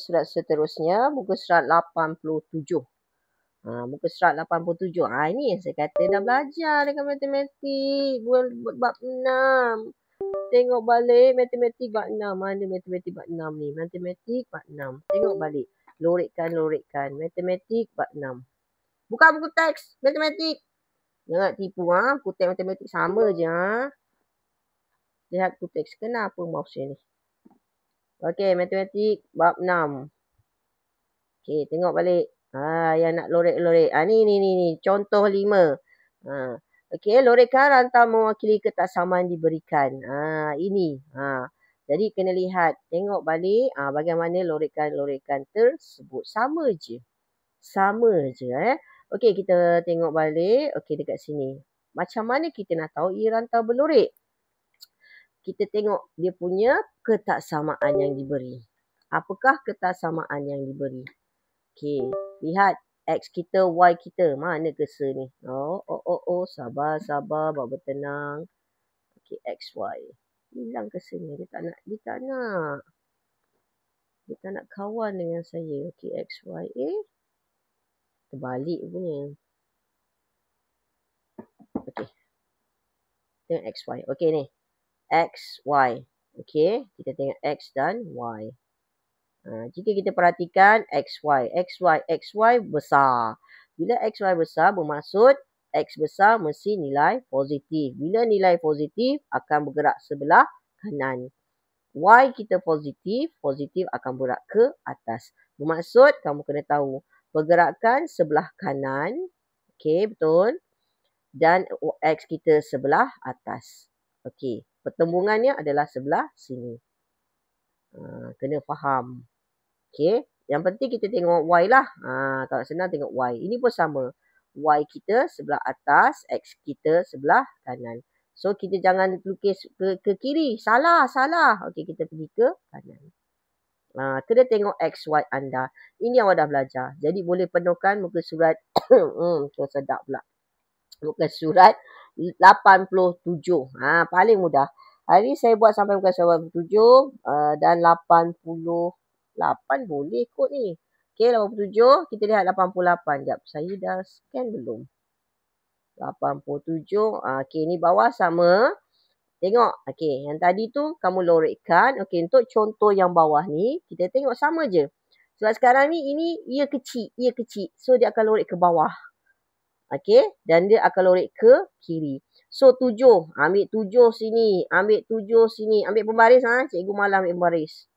surat seterusnya, muka surat 87. Muka surat 87. Ini yang saya kata dah belajar dengan matematik. Buat bab 6. Tengok balik matematik bab 6. Mana matematik bab 6 ni? Matematik bab 6. Tengok balik. Lorekkan. Matematik bab 6. Buka buku teks matematik. Jangan tipu. Buku teks matematik sama je. Lihat buku teks. Kenapa mouse ni? Okey, matematik bab 6. Okey, tengok balik. Yang nak lorek-lorek. Ni. Contoh 5. Okey, lorekkan rantau mewakili ketaksamaan diberikan. Ini. Jadi kena lihat. Tengok balik. Bagaimana lorekkan tersebut. Sama je. Okey, kita tengok balik. Okey, dekat sini. Macam mana kita nak tahu ia rantau berlorek? Kita tengok dia punya ketaksamaan yang diberi. Apakah ketaksamaan yang diberi? Okey, lihat X kita, Y kita. Mana cursor ni? Sabar. Bawa bertenang. Okey, X, Y. Hilang cursor ni. Dia tak nak kawan dengan saya. Okey, X, Y, terbalik punya. Okey. Tengok X, Y. Okey ni. X, Y. Okey, kita tengok X dan Y. Jika kita perhatikan X, Y besar. Bila X, Y besar bermaksud X besar mesti nilai positif. Bila nilai positif akan bergerak sebelah kanan. Y kita positif akan bergerak ke atas. Bermaksud kamu kena tahu pergerakan sebelah kanan. Okey, betul. Dan X kita sebelah atas. Okey, pertembungannya adalah sebelah sini. Kena faham. Okey, yang penting kita tengok Y lah. Kalau senang tengok Y. Ini pun sama. Y kita sebelah atas, X kita sebelah kanan. So, kita jangan lukis ke kiri. Salah. Okey, kita pergi ke kanan. Kena tengok X, Y anda. Ini yang awak dah belajar. Jadi, boleh penuhkan muka surat. Sedap pula. Muka surat 87. Paling mudah. Hari ni saya buat sampai muka surat 87 dan 88 boleh kot ni. Okey, 87. Kita lihat 88. Sekejap, saya dah scan belum? 87. Okey, ni bawah sama. Tengok. Okey, yang tadi tu kamu lorekkan. Okey, untuk contoh yang bawah ni, kita tengok sama je. Sebab sekarang ni, ini ia kecil. So, dia akan lorek ke bawah. Okey, dan dia akan lorek ke kiri. So, 7. Ambil 7 sini. Ambil pembaris. Cikgu malah ambil pembaris.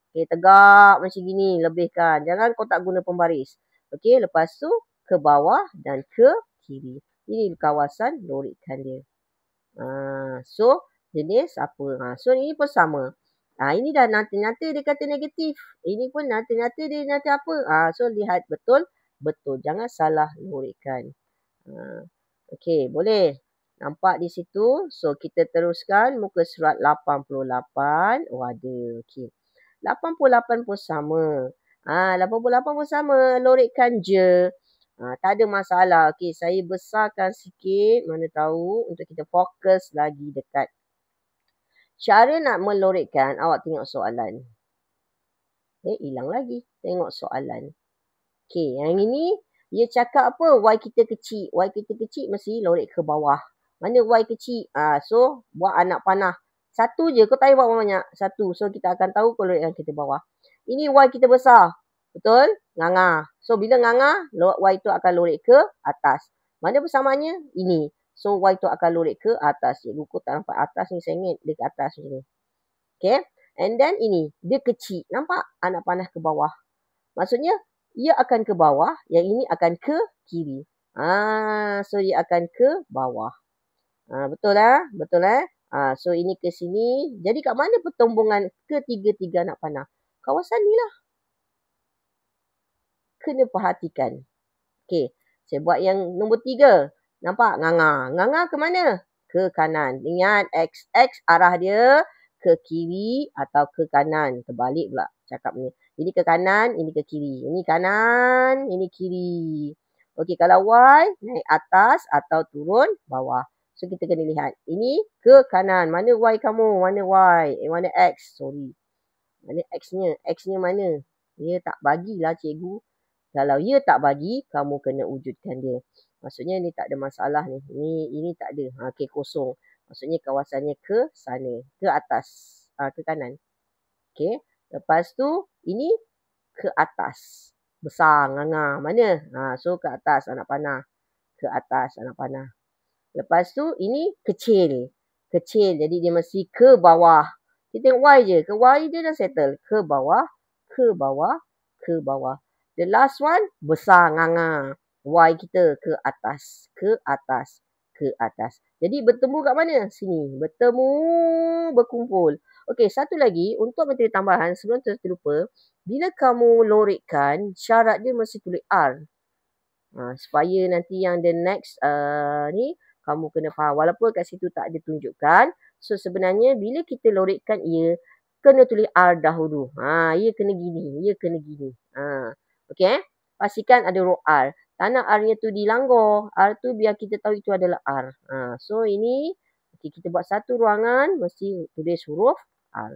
Okey, tegak macam gini. Lebihkan. Jangan kau tak guna pembaris. Okey, lepas tu ke bawah dan ke kiri. Ini kawasan lorekkan dia. So, jenis apa? So, ini pun sama. Ini dah nyata dia kata negatif. Ini pun nyata dia nyata apa? So, lihat betul. Jangan salah lorekkan. Okey, boleh. Nampak di situ. So, kita teruskan muka surat 88. Ada. Okey. 88 pun sama. 88 pun sama. Lorekkan je. Tak ada masalah. Okey, saya besarkan sikit. Mana tahu untuk kita fokus lagi dekat. Cara nak melorekkan, awak tengok soalan. Hilang lagi. Tengok soalan. Okey, yang ini dia cakap apa? Y kita kecil. Y kita kecil mesti lorek ke bawah. Mana Y kecil? So, buat anak panah. Satu je. Kau tak payah buat banyak. Satu. So, kita akan tahu kalau yang kita bawah. Ini Y kita besar. Betul? Nganga. So, bila nganga, Y tu akan lorek ke atas. Mana persamaannya? Ini. So, Y tu akan lorek ke atas. Cikgu kau tak nampak atas ni. Saya ingat dia ke atas macam ni. Okay? And then ini. Dia kecil. Nampak? Anak panah ke bawah. Maksudnya, ia akan ke bawah. Yang ini akan ke kiri. So, dia akan ke bawah. Betul lah? Betul lah? So, ini ke sini. Jadi, kat mana pertembungan ketiga-tiga anak panah? Kawasan ni lah. Kena perhatikan. Okey. Saya buat yang nombor 3. Nampak? Nganga. Nganga ke mana? Ke kanan. Ingat, X arah dia ke kiri atau ke kanan. Terbalik pula cakap ni. Ini ke kanan, ini ke kiri. Ini kanan, ini kiri. Okey, kalau Y naik atas atau turun bawah. So, kita kena lihat. Ini ke kanan. Mana Y kamu? Mana Y? Mana X? Sorry. Mana X-nya? X-nya mana? Ia tak bagilah cikgu. Kalau ia tak bagi, kamu kena wujudkan dia. Maksudnya ni tak ada masalah ni. Ini tak ada. Okey, kosong. Maksudnya kawasannya ke sana. Ke atas. Ke kanan. Okey. Lepas tu, ini ke atas. Besar, nganga. Mana? So, ke atas anak panah. Ke atas anak panah. Lepas tu, ini kecil. Kecil. Jadi, dia mesti ke bawah. Kita tengok Y je. Ke Y dia dah settle. Ke bawah. Ke bawah. Ke bawah. The last one, besar, nganga. Y kita ke atas. Ke atas. Ke atas. Jadi, bertemu kat mana? Sini. Bertemu, berkumpul. Okey, satu lagi. Untuk materi tambahan, sebelum terlupa. Bila kamu lorikkan, syarat dia mesti tulis R. Supaya nanti yang the next ni, kamu kena faham. Walaupun kat situ tak ada tunjukkan. So, sebenarnya bila kita lorikkan ia, kena tulis R dahulu. Ia kena gini. Ia kena gini. Okey. Pastikan ada huruf R. Tak nak R-nya tu dilanggar. R tu biar kita tahu itu adalah R. So, ini okay, kita buat satu ruangan. Mesti tulis huruf R.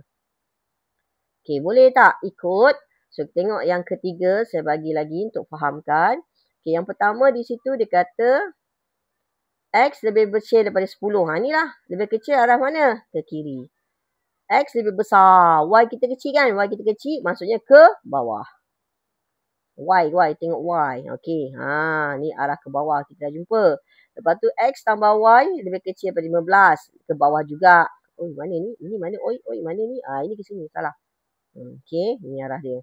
Okey, boleh tak ikut? So, tengok yang ketiga. Saya bagi lagi untuk fahamkan. Okey, yang pertama di situ dia kata X lebih kecil daripada 10. Inilah. Lebih kecil arah mana? Ke kiri. X lebih besar. Y kita kecil kan? Y kita kecil maksudnya ke bawah. Y. Tengok Y. Okey. Ni arah ke bawah. Kita dah jumpa. Lepas tu X tambah Y lebih kecil daripada 15. Ke bawah juga. Mana ni? Ini mana? Mana ni? Ini ke sini. Salah. Okey. Ini arah dia.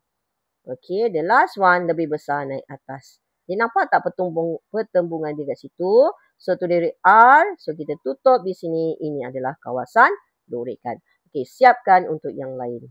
Okey. The last one lebih besar naik atas. Dia nampak tak pertembungan dia kat situ? So, tu dari R. So, kita tutup di sini. Ini adalah kawasan lorikan. Okey, siapkan untuk yang lain.